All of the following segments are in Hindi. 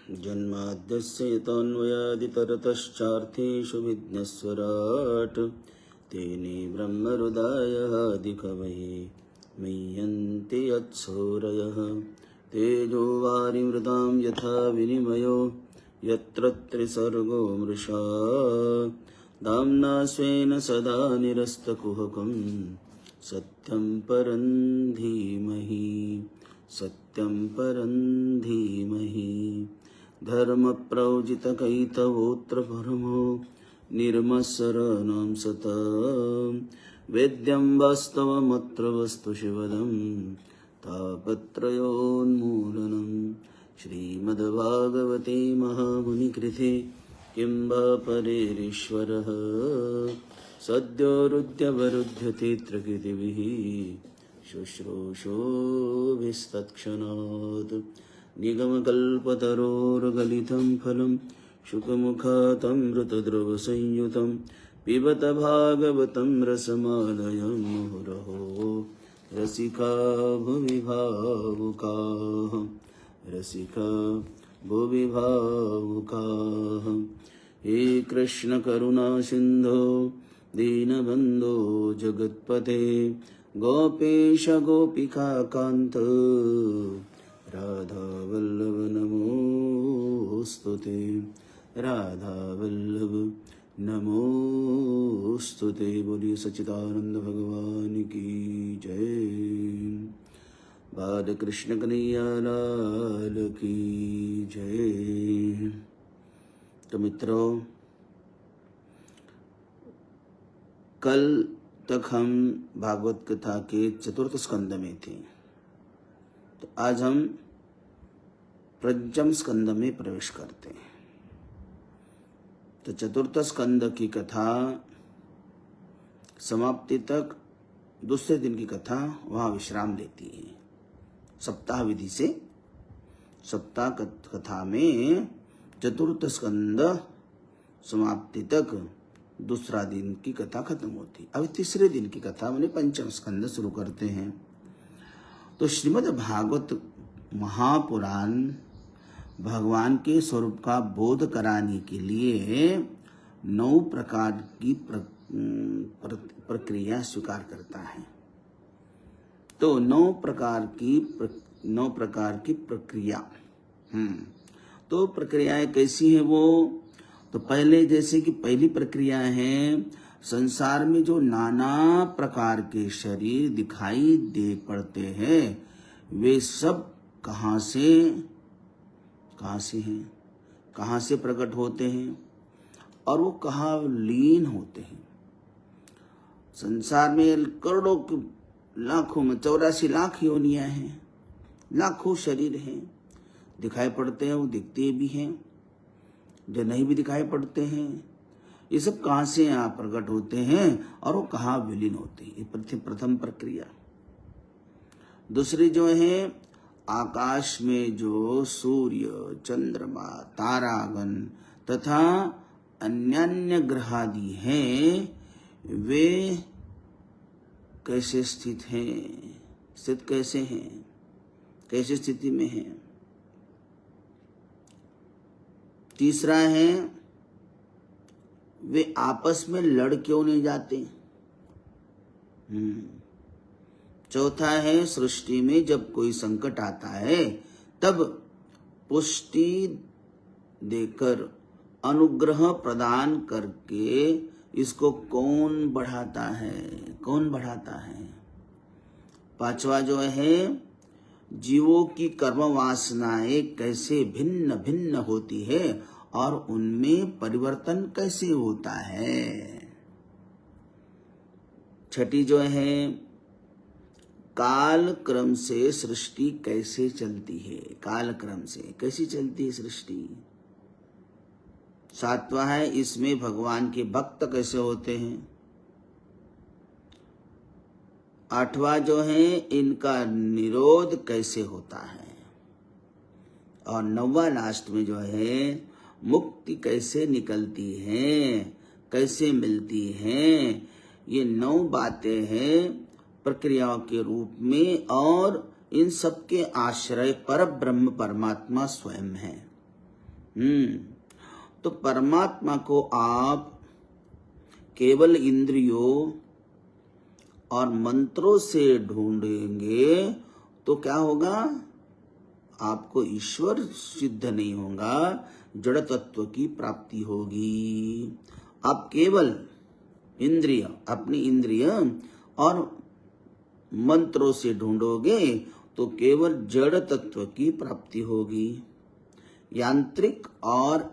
जन्माद्यस्य तन्वयादितरतश्चार्थेषु विघ्नेश्वराट् तेने ब्रह्महृदायादिकवये मह्यन्ति यत्सूरयः तेजो वारिमृतां यथा विनिमयो यत्र त्रिसर्गो मृषा दाम्ना स्वेन सदा निरस्तकुहकं सत्यं परं धीमहि सत्यं परं धीमहि धर्मप्रौजितकैतवोऽत्र परमो निर्मत्सराणां सतां वेद्यं वास्तवमत्र वस्तु शिवदं तापत्रयोन्मूलनं श्रीमद्भागवते महामुनिकृते किं वा परेरीश्वरः सद्योरुद्यवरुध्यते त्रिकृतिभिः शुश्रूषोभिस्तत्क्षणात् निगमकल्पतरोर्गलितं फलं शुकमुखातमृतद्रवसंयुतं पिबत भागवतं रसमालयं मुहुरहो रसिका भुवि भावुकाः रसिका भुवि भावुकाः। हे कृष्ण करुणा सिंधो दीनबंधो जगत्पते गोपेश गोपिका कांत राधा वल्लभ नमोस्तुते राधा वल्लभ नमोस्तुते। बोलिए सच्चिदानंद भगवान की जय। बालकृष्ण कन्हैया लाल की जय। तो मित्रों, कल तक हम भागवत कथा के चतुर्थ स्कंद में थे, तो आज हम पंचम स्कंद में प्रवेश करते हैं। तो चतुर्थ स्कंद की कथा समाप्ति तक दूसरे दिन की कथा वहां विश्राम लेती है। सप्ताह विधि से सप्ताह कथा में चतुर्थ स्कंद समाप्ति तक दूसरा दिन की कथा खत्म होती। अब तीसरे दिन की कथा मैंने पंचम स्कंद शुरू करते हैं। तो श्रीमद् भागवत महापुराण भगवान के स्वरूप का बोध कराने के लिए 9 प्रकार की प्रक्रिया स्वीकार करता है। तो 9 प्रकार की प्रक्रिया। तो प्रक्रियाएं कैसी है वो? तो पहले जैसे कि पहली प्रक्रिया है, संसार में जो नाना प्रकार के शरीर दिखाई दे पड़ते हैं वे सब कहाँ से हैं, कहाँ से प्रकट होते हैं और वो कहाँ लीन होते हैं। संसार में करोड़ों लाखों में 84 लाख योनियां हैं, लाखों शरीर हैं, दिखाई पड़ते हैं, वो दिखते भी हैं, जो नहीं भी दिखाई पड़ते हैं। ये सब कहाँ से यहाँ प्रकट होते हैं और वो कहाँ विलीन होते हैं। ये प्रथम प्रक्रिया। दूसरी जो है, आकाश में जो सूर्य, चंद्रमा, तारागण तथा अन्य ग्रहादि हैं वे कैसे स्थित हैं, स्थित कैसे हैं, कैसे स्थिति में हैं। तीसरा है, वे आपस में लड़ क्यों नहीं जाते। चौथा है, सृष्टि में जब कोई संकट आता है तब पुष्टि देकर अनुग्रह प्रदान करके इसको कौन बढ़ाता है। पांचवा जो है, जीवों की कर्म वासनाएं कैसे भिन्न भिन्न होती है और उनमें परिवर्तन कैसे होता है। छठी जो है, काल क्रम से सृष्टि कैसे चलती है, काल क्रम से कैसी चलती है सृष्टि। सातवां है, इसमें भगवान के भक्त कैसे होते हैं। आठवां जो है, इनका निरोध कैसे होता है। और 9वां लास्ट में जो है, मुक्ति कैसे निकलती है, कैसे मिलती है। ये 9 बातें हैं प्रक्रियाओं के रूप में और इन सब के आश्रय पर ब्रह्म परमात्मा स्वयं है। तो परमात्मा को आप केवल इंद्रियों और मंत्रों से ढूंढेंगे तो क्या होगा? आपको ईश्वर सिद्ध नहीं होगा, जड़ तत्व की प्राप्ति होगी। आप केवल अपनी इंद्रिय और मंत्रों से ढूंढोगे तो केवल जड़ तत्व की प्राप्ति होगी। यांत्रिक और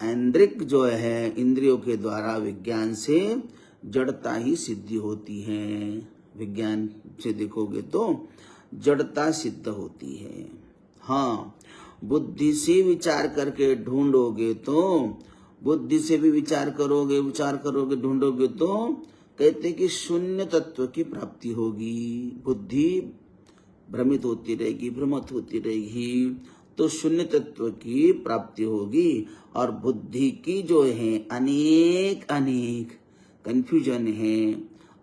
ऐन्द्रिक जो है इंद्रियों के द्वारा विज्ञान से जड़ता ही सिद्धि होती है। विज्ञान से देखोगे तो जड़ता सिद्ध होती है। हाँ, बुद्धि से विचार करके ढूंढोगे तो, बुद्धि से भी विचार करोगे ढूंढोगे तो कहते कि शून्य तत्व की प्राप्ति होगी। बुद्धि भ्रमित होती रहेगी, भ्रमित होती रहेगी, तो शून्य तत्व की प्राप्ति होगी। और बुद्धि की जो है अनेक कंफ्यूजन है,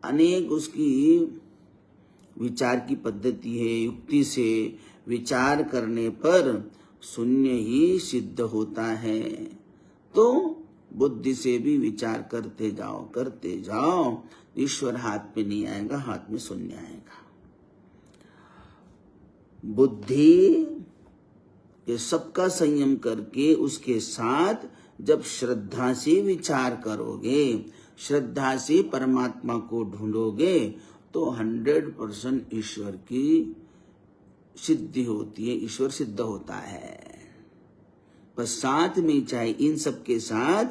अनेक उसकी विचार की पद्धति है। युक्ति से विचार करने पर शून्य ही सिद्ध होता है। तो बुद्धि से भी विचार करते जाओ, ईश्वर हाथ में नहीं आएगा, हाथ में शून्य आएगा। बुद्धि ये सबका संयम करके उसके साथ जब श्रद्धा से विचार करोगे, श्रद्धा से परमात्मा को ढूंढोगे तो 100% ईश्वर की सिद्धि होती है, ईश्वर सिद्ध होता है। बस साथ में चाहिए, इन सब के साथ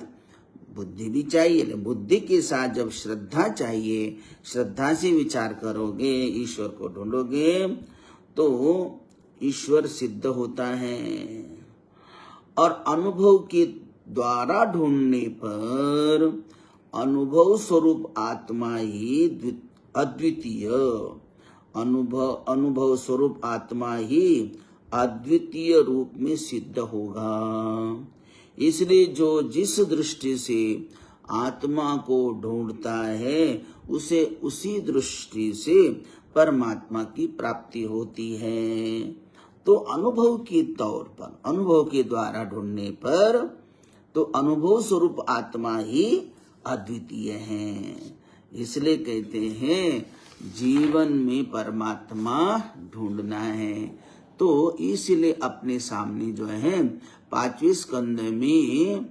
बुद्धि भी चाहिए। बुद्धि के साथ जब श्रद्धा चाहिए, श्रद्धा से विचार करोगे, ईश्वर को ढूंढोगे तो ईश्वर सिद्ध होता है। और अनुभव के द्वारा ढूंढने पर अनुभव स्वरूप आत्मा ही अद्वितीय, अनुभव स्वरूप आत्मा ही अद्वितीय रूप में सिद्ध होगा। इसलिए जो जिस दृष्टि से आत्मा को ढूंढता है उसे उसी दृष्टि से परमात्मा की प्राप्ति होती है। तो अनुभव के तौर पर, अनुभव के द्वारा ढूंढने पर तो अनुभव स्वरूप आत्मा ही अद्वितीय है। इसलिए कहते हैं जीवन में परमात्मा ढूंढना है। तो इसलिए अपने सामने जो है 5वें स्कंद में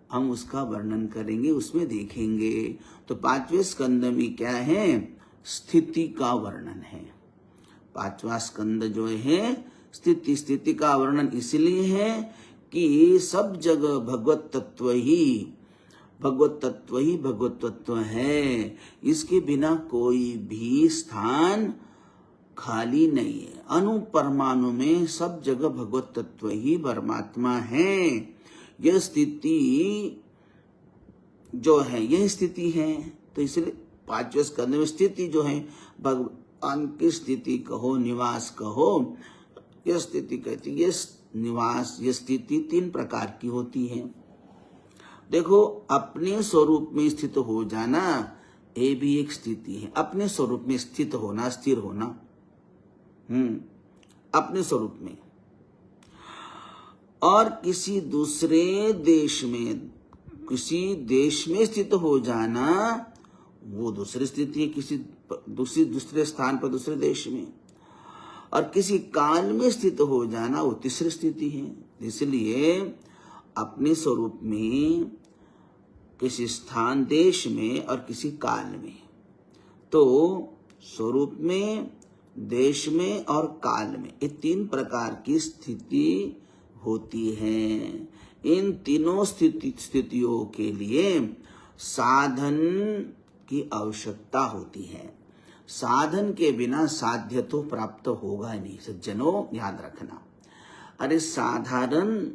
हम उसका वर्णन करेंगे, उसमें देखेंगे। तो 5वें स्कंद में क्या है? स्थिति का वर्णन है। 5वां स्कंद जो है स्थिति का वर्णन इसलिए है कि सब जगह भगवत तत्व है। इसके बिना कोई भी स्थान खाली नहीं है। अणु परमाणु में सब जगह भगवत तत्व ही परमात्मा है। यह स्थिति जो है, यह स्थिति है। तो इसलिए 5वें स्कंद में स्थिति जो है, भगवान की स्थिति कहो, निवास कहो, यह स्थिति कहती है। यह निवास, यह स्थिति 3 प्रकार की होती है। देखो, अपने स्वरूप में स्थित हो जाना, ये भी एक स्थिति है। अपने स्वरूप में स्थित होना, स्थिर होना, अपने स्वरूप में। और किसी दूसरे देश में स्थित हो जाना, वो दूसरी स्थिति है। किसी दूसरे स्थान पर, दूसरे देश में। और किसी काल में स्थित हो जाना, वो तीसरी स्थिति है। इसलिए अपने स्वरूप में, किसी स्थान, देश में और किसी काल में। तो स्वरूप में, देश में और काल में, ये 3 प्रकार की स्थिति होती है। इन तीनों स्थितियों के लिए साधन की आवश्यकता होती है। साधन के बिना साध्य तो प्राप्त होगा नहीं, सज्जनों, याद रखना। अरे साधारण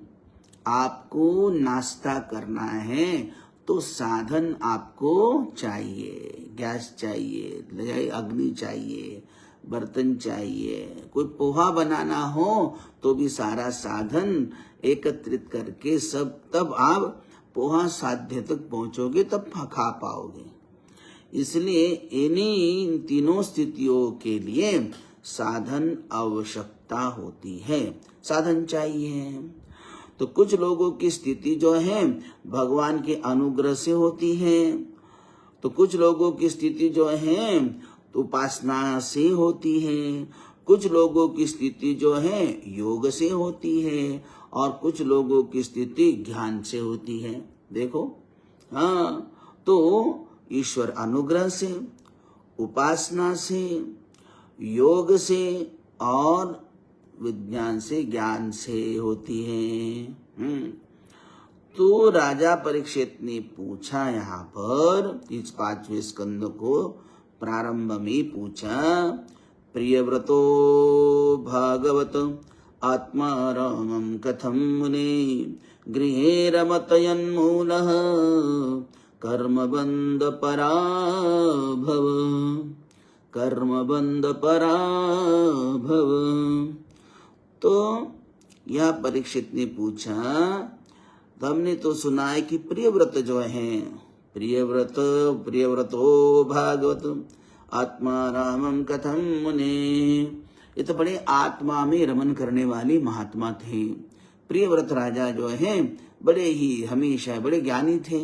आपको नाश्ता करना है तो साधन आपको चाहिए। गैस चाहिए, अग्नि चाहिए, बर्तन चाहिए। कोई पोहा बनाना हो तो भी सारा साधन एकत्रित करके सब, तब आप पोहा साध्य तक पहुंचोगे, तब खा पाओगे। इसलिए इन तीनों स्थितियों के लिए साधन आवश्यकता होती है, साधन चाहिए। तो कुछ लोगों की स्थिति जो है भगवान के अनुग्रह से होती है, तो कुछ लोगों की स्थिति जो है उपासना से होती है, कुछ लोगों की स्थिति जो है योग से होती है, और कुछ लोगों की स्थिति ज्ञान से होती है। देखो, हाँ, तो ईश्वर अनुग्रह से, उपासना से, योग से और विज्ञान से, ज्ञान से होती है। तो राजा परीक्षित ने पूछा, यहाँ पर इस 5वें स्कंद को प्रारंभ में पूछा, प्रियव्रतो भागवत आत्मारामं कथं मुने गृहे रमतयन्मूलः कर्मबन्ध पराभव, कर्मबन्ध पराभव। तो यह परीक्षित ने पूछा, तो हमने तो सुना है कि प्रियव्रत जो है, प्रियव्रतो भागवत आत्मारामं कथं मुने, ये तो बड़े आत्मा में रमन करने वाले महात्मा थे। प्रियव्रत राजा जो है बड़े ही हमेशा बड़े ज्ञानी थे।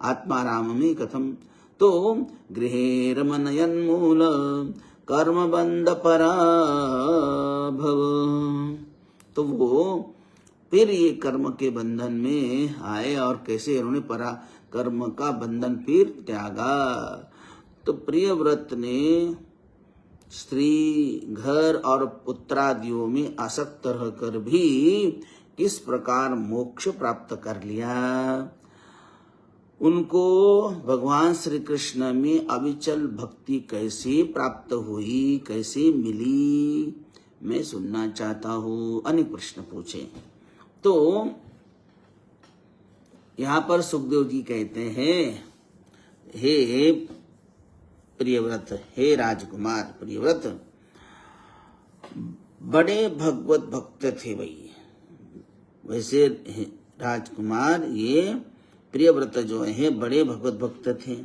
आत्माराम में कथम, तो गृहे रमनयन्मूल कर्मबंध पराभव, तो वो फिर ये कर्म के बंधन में आए और कैसे उन्होंने कर्म का बंधन फिर त्यागा। तो प्रियव्रत ने स्त्री, घर और पुत्रादियों में आसक्त रहकर भी किस प्रकार मोक्ष प्राप्त कर लिया, उनको भगवान श्री कृष्ण में अविचल भक्ति कैसे प्राप्त हुई, कैसे मिली, मैं सुनना चाहता हूँ। अनेक प्रश्न पूछे। तो यहाँ पर सुखदेव जी कहते हैं, हे प्रियव्रत, हे राजकुमार प्रियव्रत, बड़े भगवत भक्त थे भाई। वैसे राजकुमार ये प्रियव्रत जो है बड़े भगवत भक्त थे,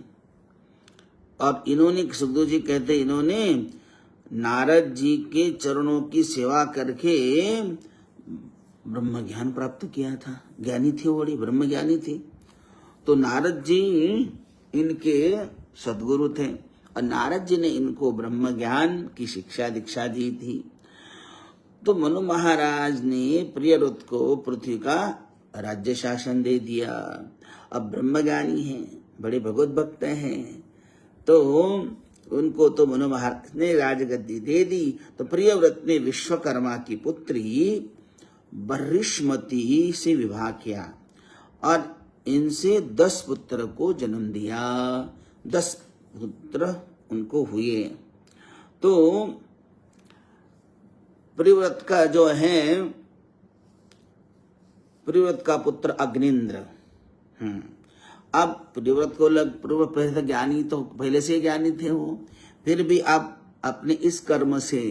और इन्होंने, सुखदेव जी कहते, इन्होंने नारद जी के चरणों की सेवा करके ब्रह्म ज्ञान प्राप्त किया था। ज्ञानी थे, बड़े ब्रह्म ज्ञानी थे। तो नारद जी इनके सदगुरु थे, और नारद जी ने इनको ब्रह्म ज्ञान की शिक्षा दीक्षा दी थी। तो मनु महाराज ने प्रियव्रत को पृथ्वी का राज्य शासन दे दिया। अब ब्रह्मज्ञानी हैं, बड़े भगवत भक्त हैं, तो उनको तो मनु महाराज ने राजगद्दी दे दी। तो प्रियव्रत ने विश्वकर्मा की पुत्री बर्हिष्मति से विवाह किया, और इनसे 10 पुत्र को जन्म दिया। 10 पुत्र उनको हुए। तो प्रियव्रत का जो है, प्रियव्रत का पुत्र अग्निंद्र। अब प्रियव्रत को पहले ज्ञानी, तो पहले से ज्ञानी थे वो, फिर भी अब अपने इस कर्म से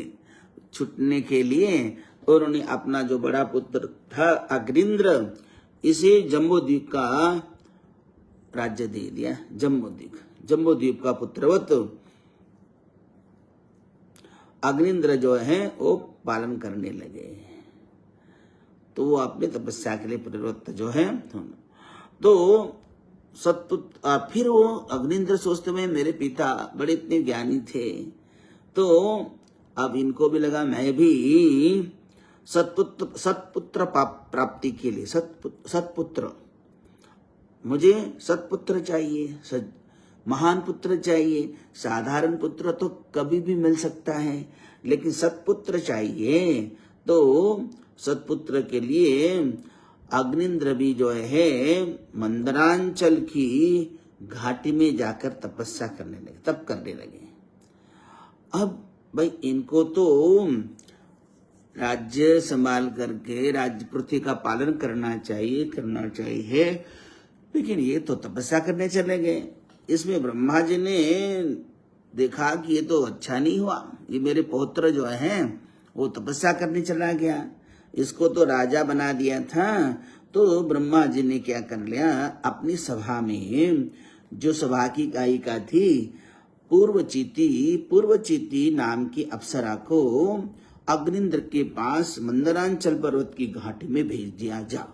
छूटने के लिए उन्होंने अपना जो बड़ा पुत्र था अग्निंद्र, इसे जम्बूद्वीप का राज्य दे दिया। जम्बूद्वीप का पुत्रवत अग्निंद्र जो है वो पालन करने लगे। तो वो अपने तपस्या के लिए प्रियव्रत जो है, तो सतपुत्र, फिर वो अग्निंद्र सोचते में मेरे पिता बड़े इतने ज्ञानी थे, तो अब इनको भी लगा मैं भी सतपुत्र प्राप्ति के लिए, सतपुत्र, मुझे सतपुत्र चाहिए, महान पुत्र चाहिए। साधारण पुत्र तो कभी भी मिल सकता है, लेकिन सतपुत्र चाहिए। तो सतपुत्र के लिए अग्निंद्र भी जो है मंदरांचल की घाटी में जाकर तपस्या करने लगे, तप करने लगे। अब भाई इनको तो राज्य संभाल करके राज्य पृथ्वी का पालन करना चाहिए, लेकिन ये तो तपस्या करने चले गए। इसमें ब्रह्मा जी ने देखा कि ये तो अच्छा नहीं हुआ, ये मेरे पौत्र जो है वो तपस्या करने चला गया, इसको तो राजा बना दिया था। तो ब्रह्मा जी ने क्या कर लिया, अपनी सभा में जो सभा की गायिका थी पूर्वचिति नाम की अप्सरा को अग्निंद्र के पास मंदरांचल पर्वत की घाटी में भेज दिया जा,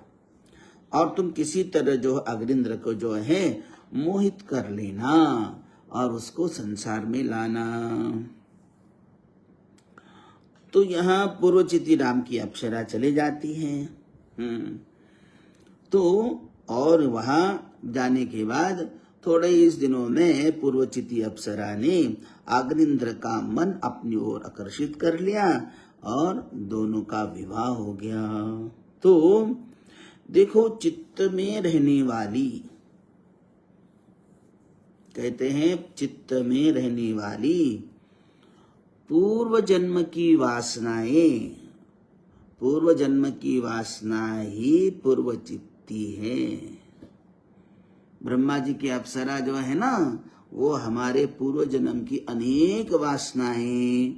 और तुम किसी तरह जो अग्निंद्र को जो है मोहित कर लेना और उसको संसार में लाना। तो यहाँ पूर्वचिति नाम की अप्सरा चली जाती है। तो और वहां जाने के बाद थोड़े इस दिनों में पूर्वचिति अप्सरा ने अग्निंद्र का मन अपनी ओर आकर्षित कर लिया और दोनों का विवाह हो गया। तो देखो, चित्त में रहने वाली, कहते हैं चित्त में रहने वाली पूर्व जन्म की वासनाएं, पूर्व जन्म की वासना ही पूर्वचित्ती है। ब्रह्मा जी की अप्सरा जो है ना, वो हमारे पूर्व जन्म की अनेक वासनाएं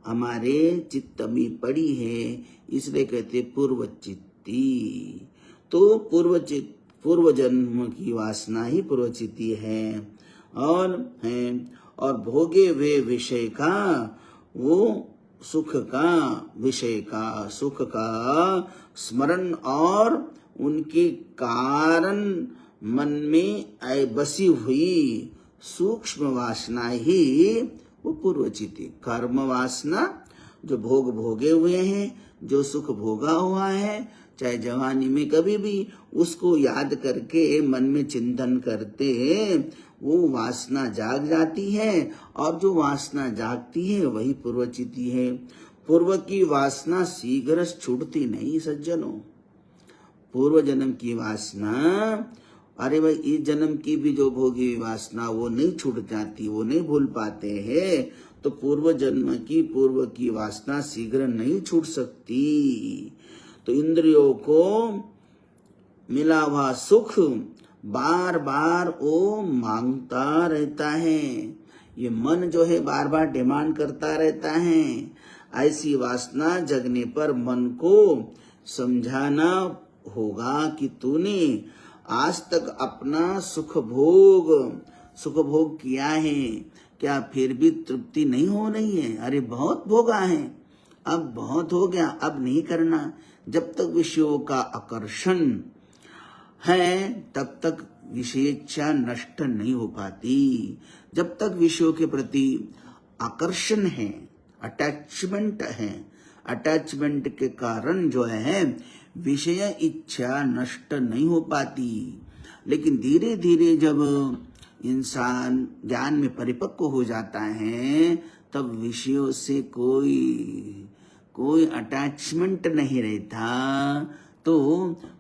हमारे चित्त में पड़ी है, इसलिए कहते पूर्वचित्ती। तो पूर्व जन्म की वासना ही पूर्वचित्ती है। और भोगे हुए विषय का, वो सुख का, विषय का, सुख का स्मरण और उनके कारण मन में बसी हुई सूक्ष्म वासना ही वो पूर्वचित्ती। कर्म वासना जो भोग भोगे हुए हैं, जो सुख भोगा हुआ है, चाहे जवानी में कभी भी उसको याद करके मन में चिंतन करते हैं, वो वासना जाग जाती है, और जो वासना जागती है वही पूर्वचित्ती है। पूर्व की वासना शीघ्र छूटती नहीं सज्जनों। पूर्व जन्म की वासना, अरे भाई इस जन्म की भी जो भोगी हुई वासना वो नहीं छूट जाती, वो नहीं भूल पाते हैं। तो पूर्व जन्म की पूर्व की वासना शीघ्र नहीं छूट सकती। तो इंद्रियों को मिला हुआ सुख बार बार वो मांगता रहता है, ये मन जो है बार बार डिमांड करता रहता है। ऐसी वासना जगने पर मन को समझाना होगा कि तूने आज तक अपना सुख भोग किया है, क्या फिर भी तृप्ति नहीं हो रही है? अरे बहुत भोगा है, अब बहुत हो गया, अब नहीं करना। जब तक विषयों का आकर्षण है तब तक विषयेच्छा नष्ट नहीं हो पाती। जब तक विषयों के प्रति आकर्षण है, अटैचमेंट है, अटैचमेंट के कारण जो है विषय इच्छा नष्ट नहीं हो पाती। लेकिन धीरे धीरे जब इंसान ज्ञान में परिपक्व हो जाता है, तब विषयों से कोई अटैचमेंट नहीं रहता, तो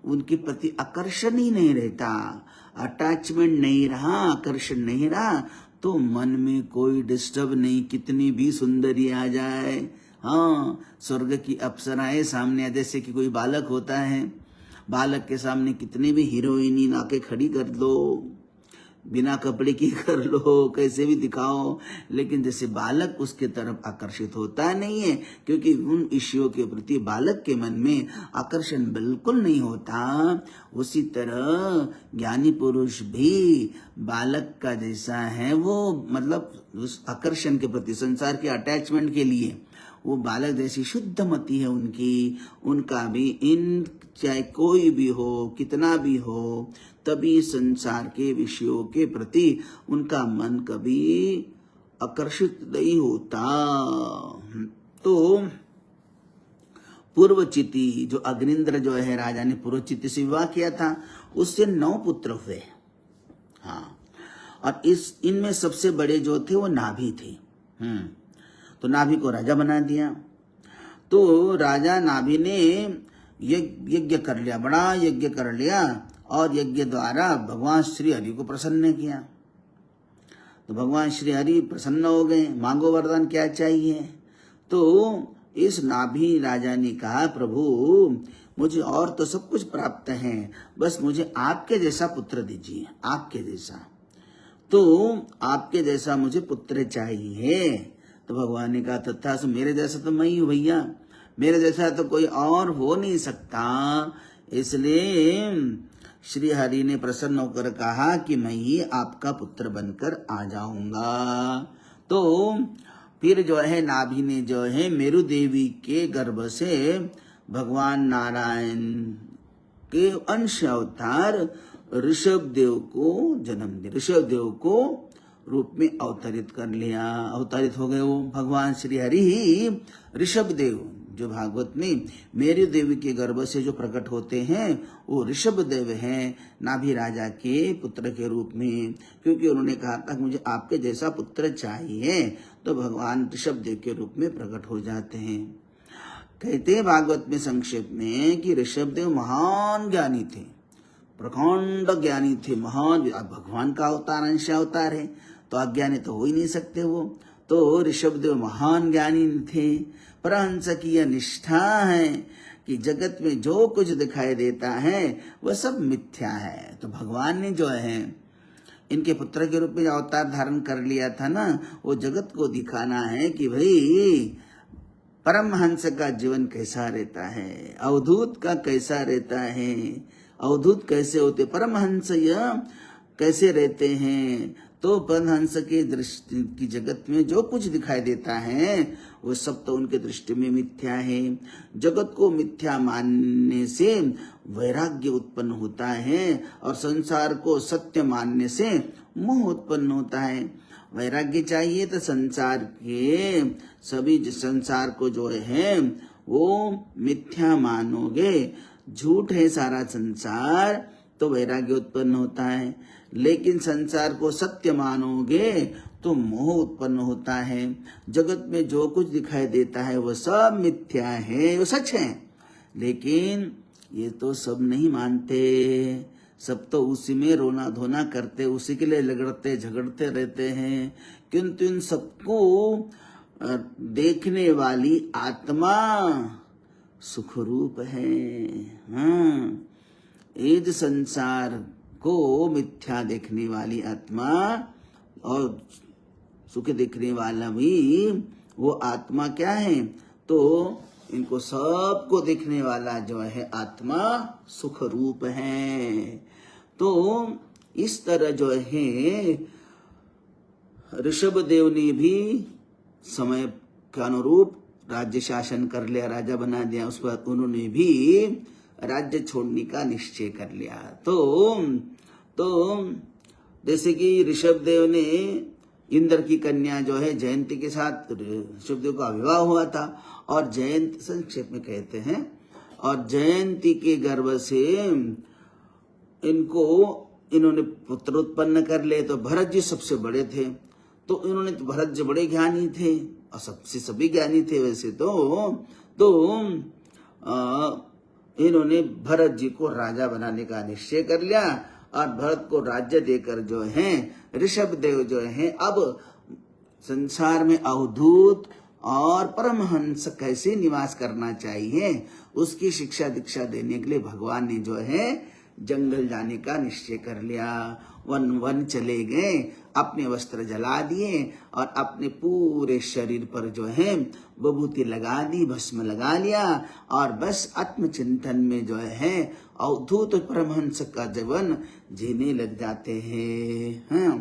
उनके प्रति आकर्षण ही नहीं रहता। अटैचमेंट नहीं रहा, आकर्षण नहीं रहा, तो मन में कोई डिस्टर्ब नहीं, कितनी भी सुंदरी आ जाए। हाँ, स्वर्ग की अप्सराएं सामने, जैसे कि कोई बालक होता है, बालक के सामने कितनी भी हीरोइनी लाके खड़ी कर दो, बिना कपड़े की कर लो, कैसे भी दिखाओ, लेकिन जैसे बालक उसके तरफ आकर्षित होता नहीं है, क्योंकि उन विषयों के प्रति बालक के मन में आकर्षण बिल्कुल नहीं होता। उसी तरह ज्ञानी पुरुष भी बालक का जैसा है, वो मतलब उस आकर्षण के प्रति, संसार के अटैचमेंट के लिए वो बालक जैसी शुद्ध मति है उनका भी, इन चाहे कोई भी हो, कितना भी हो, तभी संसार के विषयों के प्रति उनका मन कभी आकर्षित नहीं होता। तो पूर्वचिति जो अग्निंद्र जो है, राजा ने पूर्वचिति से विवाह किया था, उससे 9 पुत्र हुए। हाँ, और इनमें सबसे बड़े जो थे वो नाभि थे। तो नाभि को राजा बना दिया। तो राजा नाभि ने यज्ञ कर लिया, बड़ा यज्ञ कर लिया, और यज्ञ द्वारा भगवान श्री हरि को प्रसन्न किया। तो भगवान श्री हरि प्रसन्न हो गए, मांगो वरदान क्या चाहिए। तो इस नाभि राजा ने कहा, प्रभु मुझे और तो सब कुछ प्राप्त है, बस मुझे आपके जैसा पुत्र दीजिए, आपके जैसा। तो आपके जैसा मुझे पुत्र चाहिए। तो भगवान ने कहा, तथास्तु, मेरे जैसा तो मैं ही हूं भैया, मेरे जैसा तो कोई और हो नहीं सकता। इसलिए श्री हरि ने प्रसन्न होकर कहा कि मैं ही आपका पुत्र बनकर आ जाऊंगा। तो फिर जो है नाभि ने जो है मेरु देवी के गर्भ से भगवान नारायण के अंश अवतार ऋषभ देव को जन्म दिया, ऋषभ देव को रूप में अवतरित कर लिया, अवतरित हो गए वो भगवान श्री हरि ही ऋषभ देव, जो भागवत में मेरु देवी के गर्भ से जो प्रकट होते हैं वो ऋषभ देव हैं नाभि राजा के पुत्र के रूप में, क्योंकि उन्होंने कहा था कि मुझे आपके जैसा पुत्र चाहिए, तो भगवान ऋषभ देव के रूप में प्रकट हो जाते हैं। कहते हैं भागवत में संक्षेप में कि ऋषभ देव महान ज्ञानी थे, प्रखंड ज्ञानी थे, महान। अब भगवान का अवतार अंश अवतार है तो अज्ञानी तो हो ही नहीं सकते वो। तो ऋषभ देव महान ज्ञानी थे। परहंस की यह निष्ठा है कि जगत में जो कुछ दिखाई देता है वह सब मिथ्या है। तो भगवान ने जो है इनके पुत्र के रूप में अवतार धारण कर लिया था ना, वो जगत को दिखाना है कि भाई परमहंस का जीवन कैसा रहता है, अवधूत का कैसा रहता है, अवधूत कैसे होते, परमहंस यह कैसे रहते हैं। तो परमहंस के दृष्टि की जगत में जो कुछ दिखाई देता है वो सब तो उनके दृष्टि में मिथ्या है। जगत को मिथ्या मानने से वैराग्य उत्पन्न होता है और संसार को सत्य मानने से मोह उत्पन्न होता है। वैराग्य चाहिए तो संसार के सभी संसार को जो है वो मिथ्या मानोगे, झूठ है सारा संसार, तो वैराग्य उत्पन्न होता है। लेकिन संसार को सत्य मानोगे तो मोह उत्पन्न होता है। जगत में जो कुछ दिखाई देता है वो सब मिथ्या है, वो सच है, लेकिन ये तो सब नहीं मानते। सब तो उसी में रोना धोना करते, उसी के लिए लगड़ते झगड़ते रहते हैं। किंतु इन सबको देखने वाली आत्मा सुखरूप है। हाँ, इस संसार को मिथ्या देखने वाली आत्मा और सुख देखने वाला भी वो आत्मा क्या है, तो इनको सबको देखने वाला जो है आत्मा सुख रूप है। तो इस तरह जो है ऋषभ देव ने भी समय के अनुरूप राज्य शासन कर लिया, राजा बना दिया। उस पर उन्होंने भी राज्य छोड़ने का निश्चय कर लिया। तो जैसे कि ऋषभ देव ने इंद्र की कन्या जो है जयंती के साथ ऋषभ देव का विवाह हुआ था, और जयंती संक्षेप में कहते हैं, और जयंती के गर्भ से इन्होंने पुत्र उत्पन्न कर ले। तो भरत जी सबसे बड़े थे, तो इन्होंने तो भरत जी बड़े ज्ञानी थे और सबसे सभी ज्ञानी थे वैसे तो इन्होंने भरत जी को राजा बनाने का निश्चय कर लिया, और भरत को राज्य देकर जो है ऋषभ देव जो है अब संसार में अवधूत और परमहंस कैसे निवास करना चाहिए उसकी शिक्षा दीक्षा देने के लिए भगवान ने जो है जंगल जाने का निश्चय कर लिया। वन चले गए, अपने वस्त्र जला दिए और अपने पूरे शरीर पर जो है विभूति लगा दी, भस्म लगा लिया, और बस आत्मचिंतन में जो है अवधूत परमहंस का जीवन जीने लग जाते हैं। हाँ,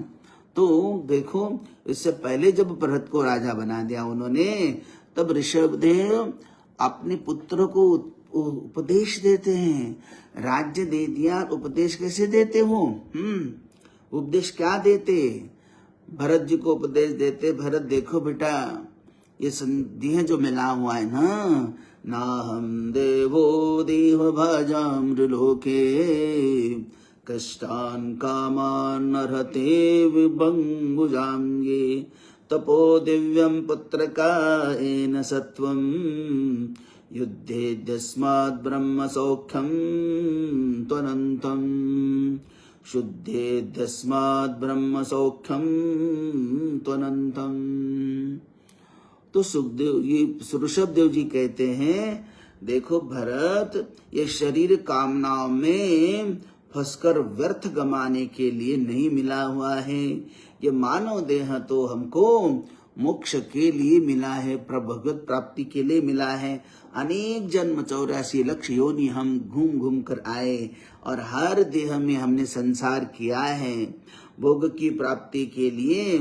तो देखो इससे पहले जब भरत को राजा बना दिया उन्होंने, तब ऋषभ देव अपने पुत्र को उपदेश देते हैं। राज्य दे दिया, उपदेश कैसे देते हो? उपदेश क्या देते? भरत जी को उपदेश देते, भरत देखो बेटा ये संधि है जो मिला हुआ है ना हम देवो देव भजाम लोके कष्टान कामान अर्हते विभंगुजांगे तपो दिव्यम पुत्र कायेन सत्वम युद्धेद्यस्मात् ब्रह्म सौख्यम त्वनंतम शुद्धेद्यस्मात् ब्रह्म सौख्यम त्वनंतम। तो सुखदेव ये ऋषभ देव जी कहते हैं, देखो भरत, ये शरीर कामनाओं में फंसकर व्यर्थ गमाने के लिए नहीं मिला हुआ है। ये मानव देह तो हमको मोक्ष के लिए मिला है, भगवत प्राप्ति के लिए मिला है। अनेक जन्म 84 लक्ष योनि हम घूम घूम कर आए और हर देह में हमने संसार किया है भोग की प्राप्ति के लिए।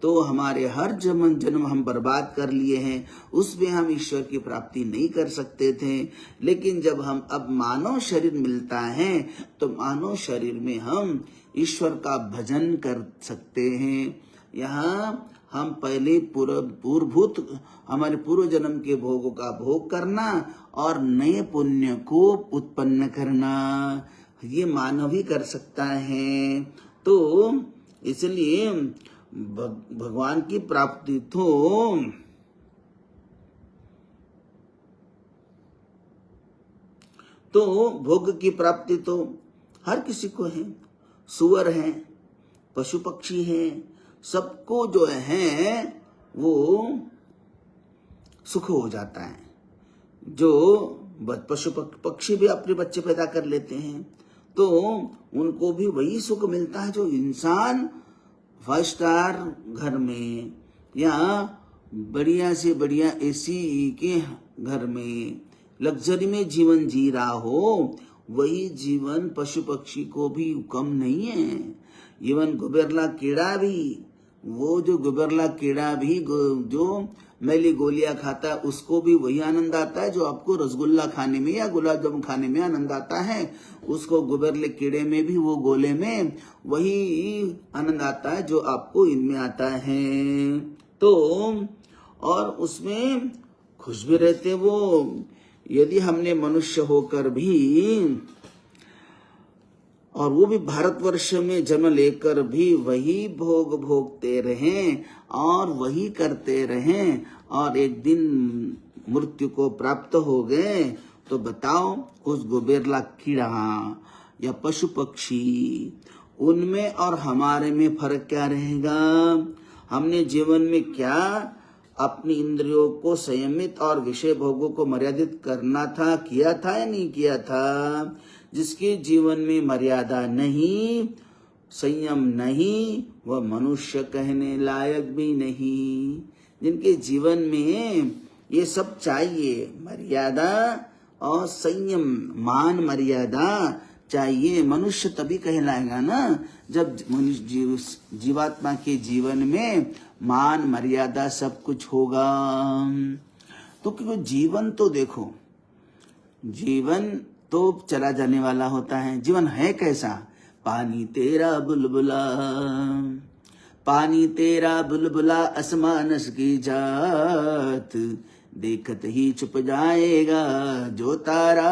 तो हमारे हर जन्म जन्म हम बर्बाद कर लिए हैं, उसमें हम ईश्वर की प्राप्ति नहीं कर सकते थे। लेकिन जब हम अब मानव शरीर मिलता है तो मानव शरीर में हम ईश्वर का भजन कर सकते हैं। यहाँ हम पहले पूर्वभूत हमारे पूर्व जन्म के भोगों का भोग करना और नए पुण्य को उत्पन्न करना, ये मानव ही कर सकता है। तो इसलिए भगवान की प्राप्ति तो भोग की प्राप्ति तो हर किसी को है। सुअर है, पशु पक्षी है, सबको जो है वो सुख हो जाता है। जो पशु पक्षी भी अपने बच्चे पैदा कर लेते हैं तो उनको भी वही सुख मिलता है जो इंसान 5 स्टार घर में या बढ़िया से बढ़िया एसी के घर में लग्जरी में जीवन जी रहा हो, वही जीवन पशु पक्षी को भी कम नहीं है। इवन गुबेरला कीड़ा भी, वो जो गुबेरला कीड़ा भी जो मैली गोलियां खाता है, उसको भी वही आनंद आता है जो आपको रसगुल्ला खाने में या गुलाब जामुन खाने में आनंद आता है। उसको गुबेरले कीड़े में भी, वो गोले में वही आनंद आता है जो आपको इनमें आता है। तो और उसमें खुश भी रहते वो। यदि हमने मनुष्य होकर भी, और वो भी भारतवर्ष में जन्म लेकर भी वही भोग भोगते रहें और वही करते रहें और एक दिन मृत्यु को प्राप्त हो गए, तो बताओ उस गुबेरला कीड़ा या पशु पक्षी, उनमें और हमारे में फर्क क्या रहेगा? हमने जीवन में क्या अपनी इंद्रियों को संयमित और विषय भोगों को मर्यादित करना था, किया था या नहीं किया था? जिसके जीवन में मर्यादा नहीं, संयम नहीं, वह मनुष्य कहने लायक भी नहीं। जिनके जीवन में ये सब चाहिए, मर्यादा और संयम, मान मर्यादा चाहिए, मनुष्य तभी कहलाएगा ना जब मनुष्य जीवात्मा के जीवन में मान मर्यादा सब कुछ होगा। तो क्योंकि जीवन तो देखो, जीवन तो चला जाने वाला होता है। जीवन है कैसा? पानी तेरा बुलबुला, पानी तेरा बुलबुला, असमानस की जात, देखत ही छुप जाएगा जो तारा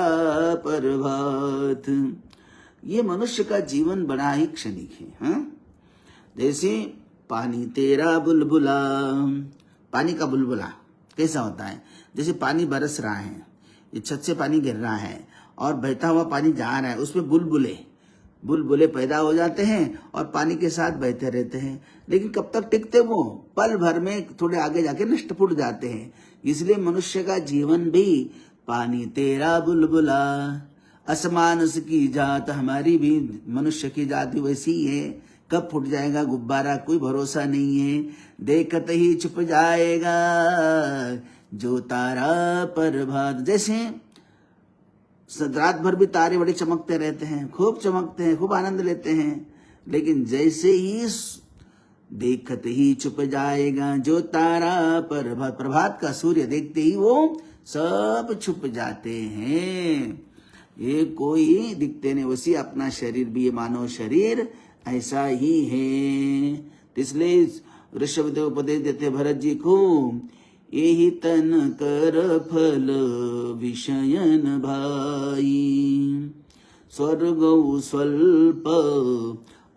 प्रभात। ये मनुष्य का जीवन बड़ा ही क्षणिक है, हाँ? जैसे पानी तेरा बुलबुला, पानी का बुलबुला कैसा होता है? जैसे पानी बरस रहा है, ये छत से पानी गिर रहा है और बहता हुआ पानी जा रहा है, उसमें बुलबुले पैदा हो जाते हैं और पानी के साथ बहते रहते हैं। लेकिन कब तक टिकते वो? पल भर में थोड़े आगे जाके नष्ट फुट जाते हैं। इसलिए मनुष्य का जीवन भी पानी तेरा बुलबुला, असमानस की जात, हमारी भी मनुष्य की जात भी वैसी ही है। कब फूट जाएगा गुब्बारा कोई भरोसा नहीं है, देखत ही छुप जाएगा जो तारा प्रभात। जैसे रात भर भी तारे बड़े चमकते रहते हैं, खूब चमकते हैं, खूब आनंद लेते हैं, लेकिन जैसे ही देखत ही छुप जाएगा जो तारा प्रभात, प्रभात का सूर्य देखते ही वो सब छुप जाते हैं। ये कोई दिखते नहीं। वैसे अपना शरीर भी, ये मानव शरीर ऐसा ही है। इसलिए ऋषभदेव उपदेश देते भरत जी को, यही तन कर फल विषयन भाई, स्वर्ग स्वल्प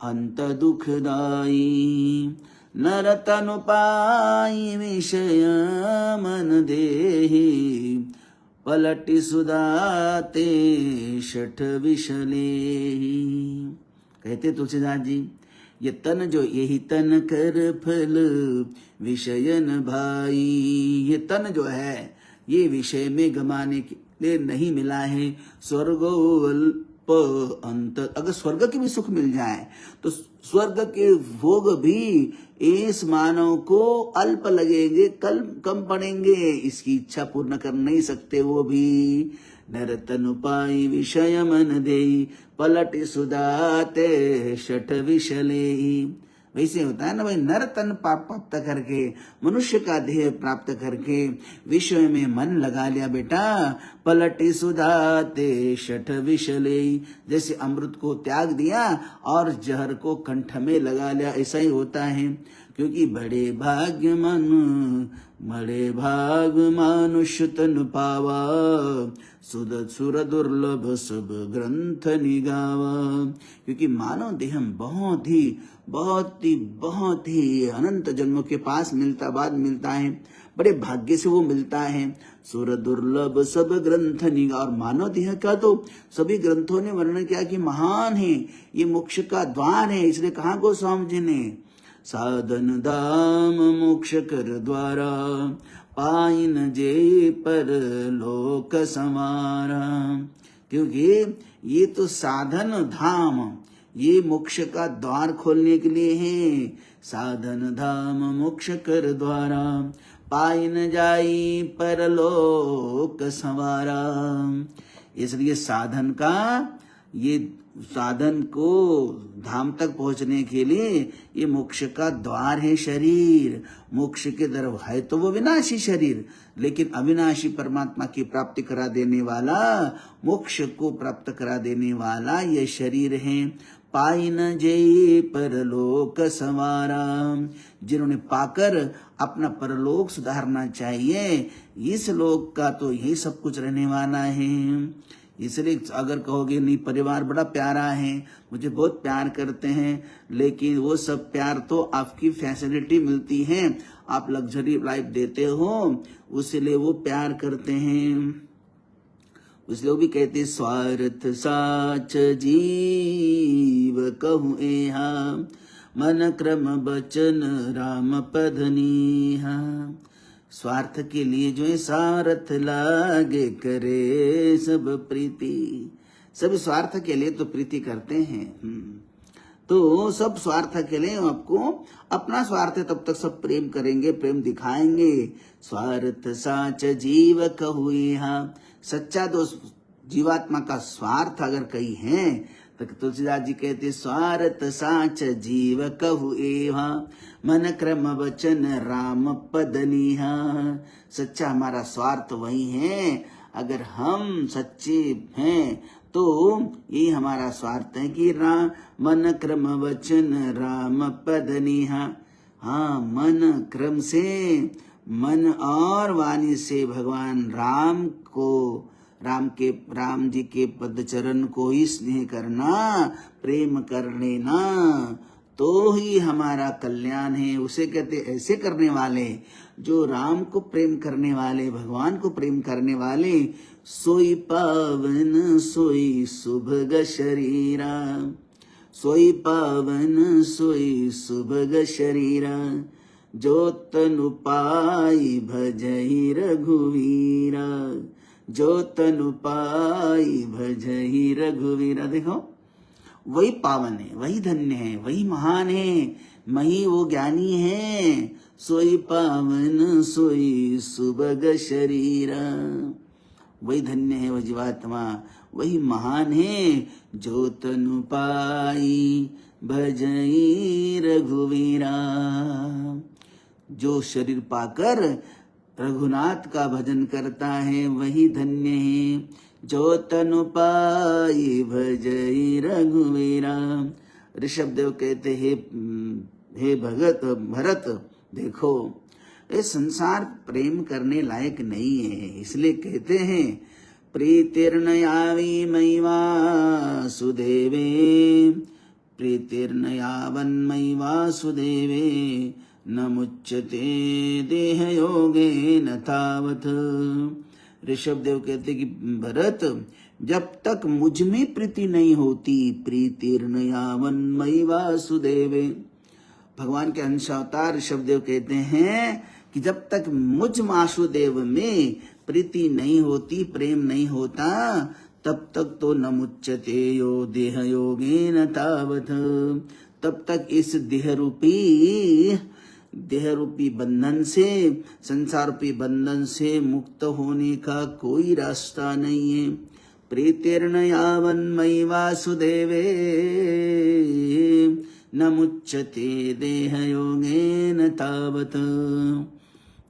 अंत दुखदाई, नर तनु पाई विषय मन देहि, पलटि सुदाते शठ विषले। कहते तुलसीदास जी, ये तन जो, यही तन कर फल विषयन भाई, ये तन जो है ये विषय में गमाने के लिए नहीं मिला है। स्वर्ग अल्प अंत, अगर स्वर्ग की भी सुख मिल जाए तो स्वर्ग के भोग भी इस मानव को अल्प लगेंगे, कम पड़ेंगे, इसकी इच्छा पूर्ण कर नहीं सकते वो भी। नर तनु पाई विषय मन देई, पलट सुदाते शठ विषले। वैसे होता है ना भाई, नर तन प्राप्त करके, मनुष्य का देह प्राप्त करके विश्व में मन लगा लिया बेटा, पलटे सुधाते शठ विषले, जैसे अमृत को त्याग दिया और जहर को कंठ में लगा लिया, ऐसा ही होता है। क्योंकि बड़े भाग मानुष तन पावा, सुर दुर्लभ सब ग्रंथ निगावा। क्योंकि मानव देह बहुत ही अनंत जन्मों के पास बाद मिलता है, बड़े भाग्य से वो मिलता है। सुर दुर्लभ सब ग्रंथ निगा, और मानव देह का तो सभी ग्रंथों ने वर्णन किया कि महान है, ये मोक्ष का द्वार है। इसलिए कहा गोस्वामी जी ने, साधन धाम मोक्ष कर द्वारा, पाइन जे पर लोक समारा। क्योंकि ये तो साधन धाम, ये मोक्ष का द्वार खोलने के लिए है। साधन धाम मोक्ष कर द्वारा, पाइन जाई परलोक संवारा। इसलिए साधन को धाम तक पहुंचने के लिए ये मोक्ष का द्वार है शरीर। मोक्ष के तरफ है तो वो विनाशी शरीर, लेकिन अविनाशी परमात्मा की प्राप्ति करा देने वाला, मोक्ष को प्राप्त करा देने वाला ये शरीर है। पाइन जय परलोक संवारा, जिन्होंने पाकर अपना परलोक सुधारना चाहिए, इस लोक का तो यही सब कुछ रहने वाला है। इसलिए अगर कहोगे नहीं परिवार बड़ा प्यारा है, मुझे बहुत प्यार करते हैं, लेकिन वो सब प्यार तो आपकी फैसिलिटी मिलती है, आप लग्जरी लाइफ देते हो, उसलिए वो प्यार करते हैं। इसलिए वो भी कहते, स्वार्थ साच जीव कहूँ एहा, मन क्रम बचन राम पधनीहा। स्वार्थ के लिए जो है सारथ लागे करे सब प्रीति, सब स्वार्थ के लिए तो प्रीति करते हैं। तो सब स्वार्थ के लिए आपको अपना स्वार्थ है तब तक सब प्रेम करेंगे, प्रेम दिखाएंगे। स्वार्थ साच जीव कहूँ यहाँ, सच्चा दोस्त जीवात्मा का स्वार्थ अगर कहीं है तो तुलसीदास जी कहते, स्वार्थ साच जीव कहु एवा, मन क्रम वचन राम पदनीहा। सच्चा हमारा स्वार्थ वही है, अगर हम सच्चे हैं तो ये हमारा स्वार्थ है कि मन क्रम वचन राम पदनीहा। हाँ, मन क्रम से, मन और वाणी से भगवान राम जी के पद चरण को ही स्नेह करना, प्रेम कर लेना, तो ही हमारा कल्याण है। उसे कहते ऐसे करने वाले जो राम को प्रेम करने वाले, भगवान को प्रेम करने वाले, सोई पावन सोई सुभग शरीरा, सोई पावन सोई सुभग शरीरा, जो तनु पाई भजहि रघुवीरा, जो तनु पाई भजहि रघुवीरा। देखो, वही पावन है, वही धन्य है, वही महान है, वही वो ज्ञानी है। सोई पावन सोई सुभग शरीरा, वही धन्य है, वह जीवात्मा, वही महान है। जो तनु पाई भजहि रघुवीरा, जो शरीर पाकर रघुनाथ का भजन करता है वही धन्य है। जो तनु पाई भजहि रघुवीरा। ऋषभ देव कहते, हे भरत देखो, ये संसार प्रेम करने लायक नहीं है, इसलिए कहते हैं, प्रीतिर्नयावी मयि वासुदेवे, प्रीतिर्नयावन्मयि वासुदेवे, न मुच्यते देह योगे न तावत। ऋषभ देव कहते कि भरत, जब तक मुझ में प्रीति नहीं होती, प्रीतिर्नयावन्मयि वासुदेवे, भगवान के अंश अवतार ऋषभ देव कहते हैं कि जब तक मुझ वासुदेव में प्रीति नहीं होती, प्रेम नहीं होता, तब तक तो न मुच्यते यो देह योगे न तावत, तब तक इस देह रूपी बंधन से, संसार रूपी बंधन से मुक्त होने का कोई रास्ता नहीं है। प्रीतिर्नयावन्मयि वासुदेवे, न मुच्यते देह योगेन तावत।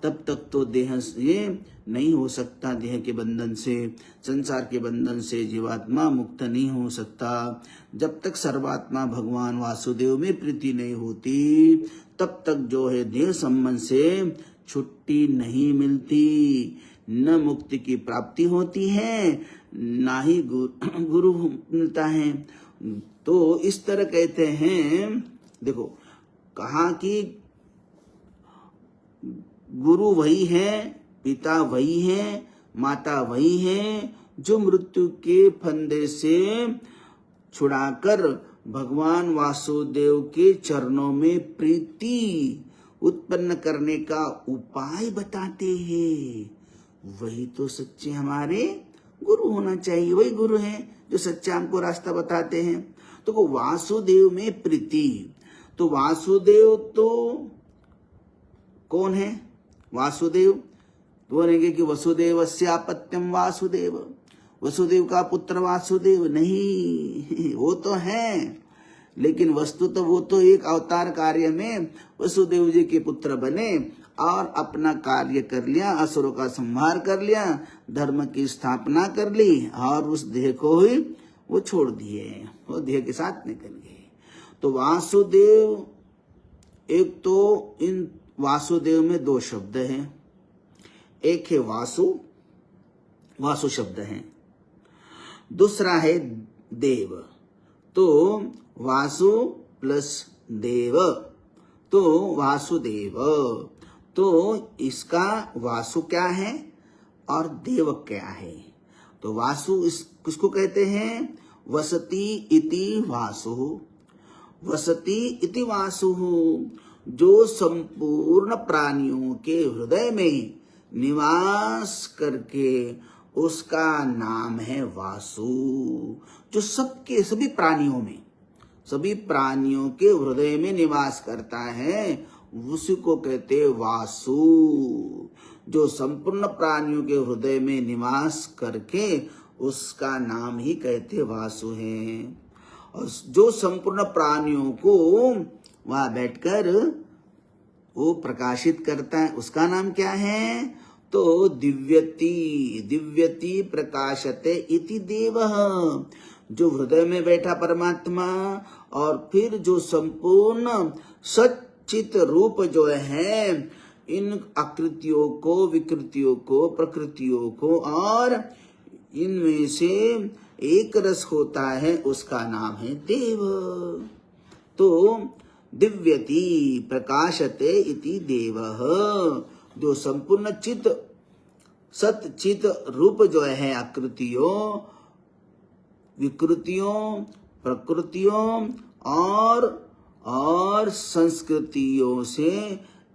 तब तक तो देह से नहीं हो सकता, देह के बंधन से, संसार के बंधन से जीवात्मा मुक्त नहीं हो सकता। जब तक सर्वात्मा भगवान वासुदेव में प्रीति नहीं होती, तब तक जो है देह संबंध से छुट्टी नहीं मिलती, न मुक्ति की प्राप्ति होती है, ना ही गुरु मिलता है। तो इस तरह कहते हैं, देखो कहा कि गुरु वही है, पिता वही है, माता वही है, जो मृत्यु के फंदे से छुड़ाकर भगवान वासुदेव के चरणों में प्रीति उत्पन्न करने का उपाय बताते हैं। वही तो सच्चे हमारे गुरु होना चाहिए, वही गुरु हैं जो सच्चा हमको रास्ता बताते हैं। तो वासुदेव में प्रीति, तो वासुदेव तो कौन है? वासुदेव बोलेंगे कि वसुदेवस्यापत्यम वासुदेव, वसुदेव का पुत्र वासुदेव नहीं, वो तो है, लेकिन वस्तु तो वो तो एक अवतार कार्य में वसुदेव जी के पुत्र बने और अपना कार्य कर लिया, असुरों का संहार कर लिया, धर्म की स्थापना कर ली और उस देह को ही वो छोड़ दिए, वो देह के साथ निकल गए। तो वासुदेव, एक तो इन वासुदेव में दो शब्द हैं, एक है वासु, वासु शब्द है, दूसरा है देव। तो वासु प्लस देव, तो वासुदेव। तो इसका वासु क्या है और देव क्या है? तो वासु इस किसको कहते हैं? वसति इति वासु, वसति इति वासु, जो संपूर्ण प्राणियों के हृदय में निवास करके उसका नाम है वासु। जो सबके सभी प्राणियों में, सभी प्राणियों के हृदय में निवास करता है, उसी को कहते वासु। जो संपूर्ण प्राणियों के हृदय में निवास करके उसका नाम ही कहते वासु है। और जो संपूर्ण प्राणियों को वहां बैठकर वो प्रकाशित करता है, उसका नाम क्या है? तो दिव्यति, दिव्यति प्रकाशते इति देवः, जो हृदय में बैठा परमात्मा और फिर जो संपूर्ण सच्चित रूप जो है इन आकृतियों को, विकृतियों को, प्रकृतियों को और इनमें से एक रस होता है, उसका नाम है देव। तो दिव्यति प्रकाशते इति देवः, जो संपूर्ण चित सतचित रूप जो है आकृतियों, विकृतियों, प्रकृतियों और संस्कृतियों से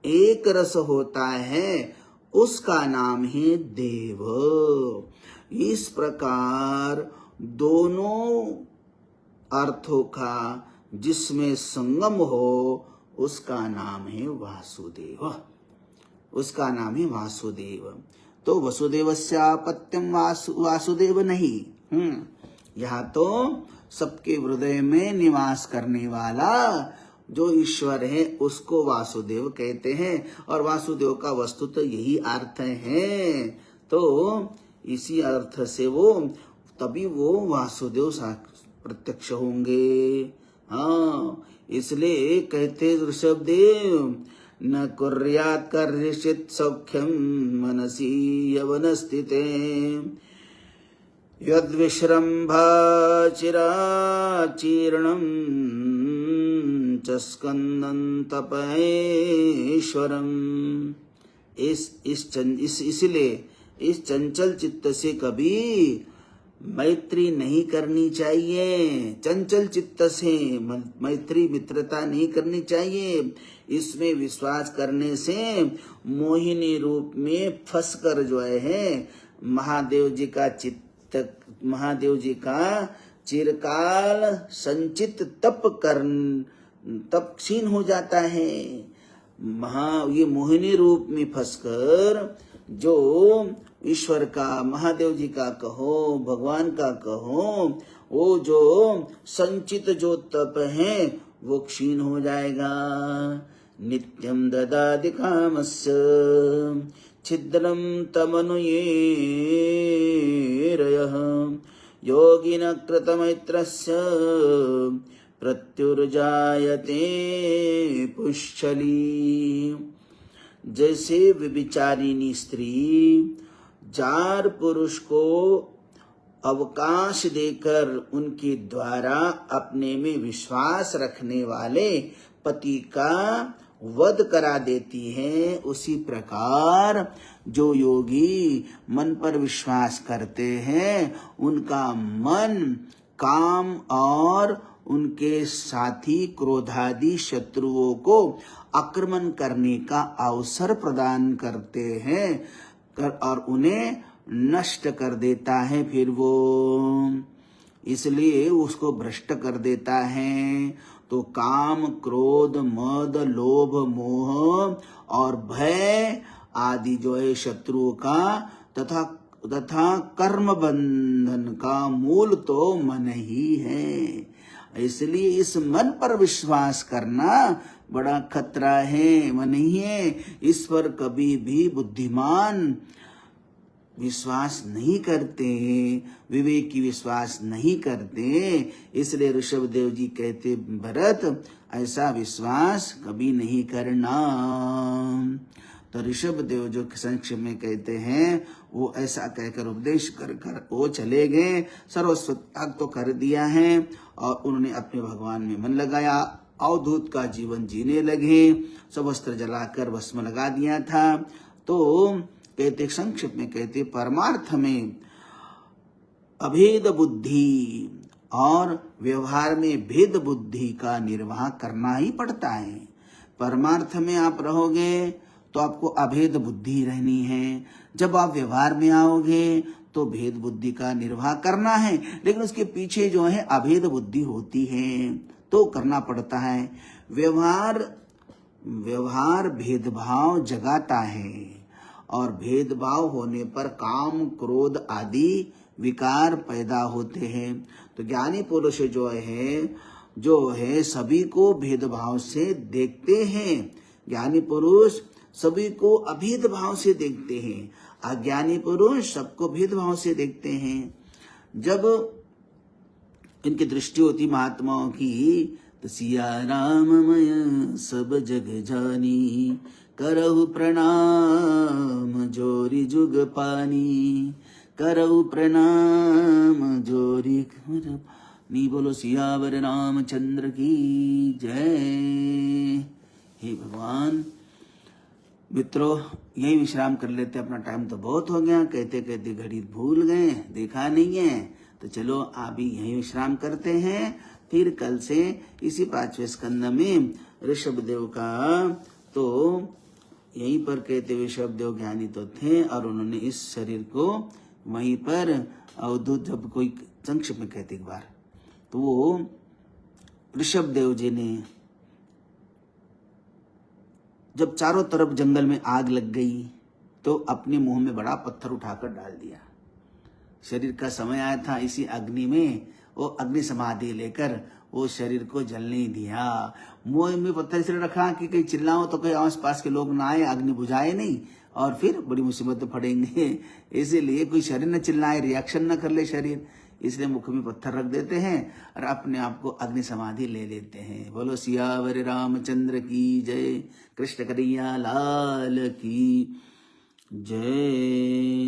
एक रस होता है, उसका नाम है देव। इस प्रकार दोनों अर्थों का जिसमें संगम हो, उसका नाम है वासुदेव, उसका नाम है वासुदेव। तो वसुदेवस्यापत्यम वासुदेव नहीं, यहाँ तो सबके हृदय में निवास करने वाला जो ईश्वर है उसको वासुदेव कहते हैं, और वासुदेव का वस्तु तो यही अर्थ है। तो इसी अर्थ से वो तभी वो वासुदेव प्रत्यक्ष होंगे। हाँ, इसलिए कहते ऋषभदेव, न कुर्यात् कर्षित् सौख्यम मनसि यवन स्थिते, यद्विश्रम्भा चिराचीर्णं च स्कन्दं तपैश्वरम्। इसलिए इस चंचल चित्त से कभी मैत्री नहीं करनी चाहिए, चंचल चित्त से मैत्री मित्रता नहीं करनी चाहिए। इसमें विश्वास करने से मोहिनी रूप में फंसकर जो है महादेव जी का चित्त, महादेव जी का चिरकाल संचित तप क्षीण हो जाता है। ये मोहिनी रूप में फंसकर जो ईश्वर का, महादेव जी का कहो, भगवान का कहो, वो जो संचित जो तप है वो क्षीण हो जाएगा। नित्यं ददाति कामस्य छिद्रं तमनुयेरयः योगिनः कृतमैत्रस्य प्रत्युर्जायते पुष्कली। जैसे व्यभिचारिणी स्त्री जार पुरुष को अवकाश देकर उनके द्वारा अपने में विश्वास रखने वाले पति का वध करा देती है, उसी प्रकार जो योगी मन पर विश्वास करते हैं उनका मन काम और उनके साथी क्रोधादि शत्रुओं को आक्रमण करने का अवसर प्रदान करते हैं और उन्हें नष्ट कर देता है। फिर वो इसलिए उसको भ्रष्ट कर देता है। तो काम, क्रोध, मद, लोभ, मोह और भय आदि जो है शत्रुओं का तथा कर्म बंधन का मूल तो मन ही है। इसलिए इस मन पर विश्वास करना बड़ा खतरा है। मन ही है, इस पर कभी भी बुद्धिमान विश्वास नहीं करते, विवेकी विश्वास नहीं करते। इसलिए ऋषभदेव जी कहते, भरत ऐसा विश्वास कभी नहीं करना। तो ऋषभदेव जो संक्षेप में कहते हैं, वो ऐसा कहकर उपदेश कर वो चले गए। सर्वस्व त्याग तो कर दिया है और उन्होंने अपने भगवान में मन लगाया, अवधूत का जीवन जीने लगे। सब वस्त्र जलाकर भस्म लगा दिया था। तो कहते संक्षेप में कहते, परमार्थ में अभेद बुद्धि और व्यवहार में भेद बुद्धि का निर्वाह करना ही पड़ता है। परमार्थ में आप रहोगे तो आपको अभेद बुद्धि रहनी है। जब आप व्यवहार में आओगे तो भेद बुद्धि का निर्वाह करना है, लेकिन उसके पीछे जो है अभेद बुद्धि होती है तो करना पड़ता है। व्यवहार भेदभाव जगाता है और भेदभाव होने पर काम, क्रोध आदि विकार पैदा होते हैं। तो ज्ञानी पुरुष जो है सभी को भेदभाव से देखते हैं। ज्ञानी पुरुष सभी को अभेद भाव से देखते हैं, अज्ञानी पुरुष सबको भेदभाव से देखते हैं। जब इनकी दृष्टि होती महात्माओं की, तो सिया राम मय सब जग जानी, करहु प्रणाम जोरी जुग पानी, करहु प्रणाम जोरी नी। बोलो सियावर रामचंद्र की जय। हे भगवान, मित्रों यही विश्राम कर लेते, अपना टाइम तो बहुत हो गया, कहते कहते घड़ी भूल गए, देखा नहीं है। तो चलो अभी यही विश्राम करते हैं, फिर कल से इसी 5वें स्कंद में ऋषभदेव का तो यहीं पर कहते ऋषभदेव ज्ञानी तो थे और उन्होंने इस शरीर को वहीं पर अवधूत, जब कोई संक्षेप में कहते एक बार, तो वो ऋषभदेव जी ने जब चारों तरफ जंगल में आग लग गई तो अपने मुंह में बड़ा पत्थर उठाकर डाल दिया। शरीर का समय आया था, इसी अग्नि में वो अग्नि समाधि लेकर वो शरीर को जलने ही दिया। मुंह में पत्थर इसलिए रखा कि कहीं चिल्लाओ तो कोई आस पास के लोग ना आए, अग्नि बुझाए नहीं और फिर बड़ी मुसीबत पड़ेंगे। इसीलिए कोई शरीर न चिल्लाए, रिएक्शन न कर ले शरीर, इसलिए मुख में पत्थर रख देते हैं और अपने आप को अग्नि समाधि ले लेते हैं। बोलो सियावर रामचंद्र की जय, कृष्ण कन्हैया लाल की जय।